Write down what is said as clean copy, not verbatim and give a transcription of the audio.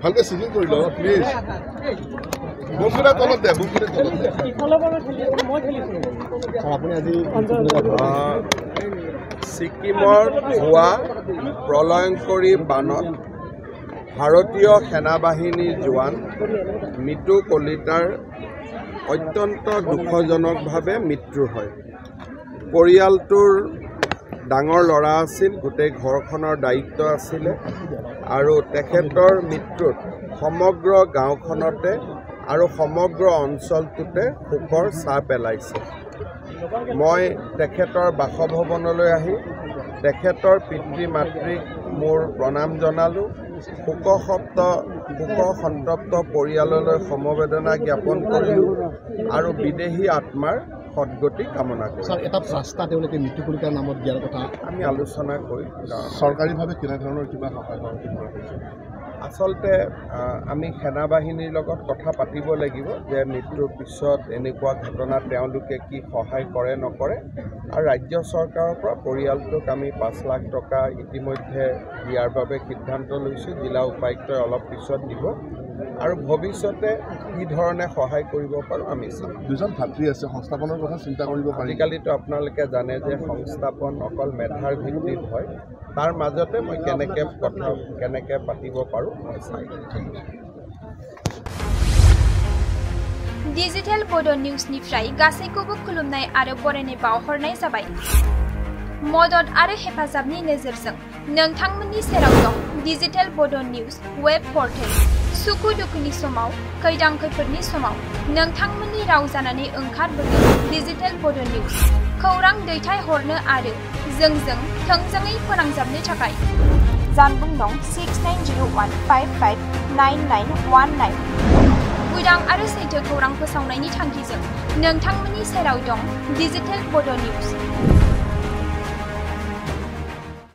ভালকে সিজিং কৰি লও প্লিজ বুকুৰে তলত দে আপুনি আজি ছিকিমৰ হোৱা প্ৰলয়ংকৰী বানত ভাৰতীয় সেনাবাহিনীৰ জোৱান মিতু কলিতাৰ অত্যন্ত দুখজনকভাৱে মৃত্যু হয়। পৰিয়ালটোৰ ডাঙৰ ল'ৰা আছিল, গোটেই ঘৰখনৰ দায়িত্ব আছিলে আৰু তেখেতৰ মৃত্যুত সমগ্ৰ গাঁওখনতে আৰু সমগ্ৰ অঞ্চলটোতে শোকৰ ছাঁ পেলাইছে। মই তেখেতৰ বাসভৱনলৈ আহি তেখেতৰ পিতৃ মাতৃক মোৰ প্ৰণাম জনালোঁ। শোকসন্তপ্ত পৰিয়াললৈ সমবেদনা জ্ঞাপন কৰিলোঁ আৰু বিদেহী আত্মাৰ সদ্গতি কামনা কৰিলোঁ। এটা ৰাস্তা তেওঁলোকে মৃত্যু কলিতাৰ নামত দিয়াৰ কথা আমি আলোচনা কৰি চৰকাৰীভাৱে কেনেধৰণৰ কিবা সহায় কৰা আচলতে আমি সেনাবাহিনীৰ লগত কথা পাতিব লাগিব যে মৃত্যুৰ পিছত এনেকুৱা ঘটনাত তেওঁলোকে কি সহায় কৰে নকৰে, আৰু ৰাজ্য চৰকাৰৰ পৰা পৰিয়ালটোক আমি 5 লাখ টকা ইতিমধ্যে দিয়াৰ বাবে সিদ্ধান্ত লৈছোঁ। জিলা উপায়ুক্তই অলপ পিছত দিব আৰু ভৱিষ্যতে কি ধৰণে সহায় কৰিব পাৰোঁ আমি চাম। দুজন ভাতৃ আছে, সংস্থাপনৰ কথা চিন্তা কৰিব পাৰি। আজিকালিতো আপোনালোকে জানে যে সংস্থাপন অকল মেধাৰ ভিত্তিত হয়। তাৰ মাজতে মই কেনেকৈ পাতিব পাৰোঁ মই চাই। डिजिटेल बड' निउसनिफ्राय गासैखौबो खुलुमनाय आरो बरायनाय बावहरनाय जाबाय। मदद आरो हेफाजाबनि नोजोरजों नोंथांमोननि सेराव दं डिजिटेल बड' निउस वेब पर्टेल। सुखु दुखुनि समाव, खैदां खैफोदनि समाव नोंथांमोननि राव जानानै ओंखारबोदों डिजिटेल बड' निउस। खौरां दैथायहरनो आरो जोंजों थोंजोङै फोनांजाबनो थाखाय जानबुं नं 6901559919। उदां आरो सैथो खौरां फोसावनायनि थांखिजों नोंथांमोननि सेराव दं डिजिटेल बड' निउस।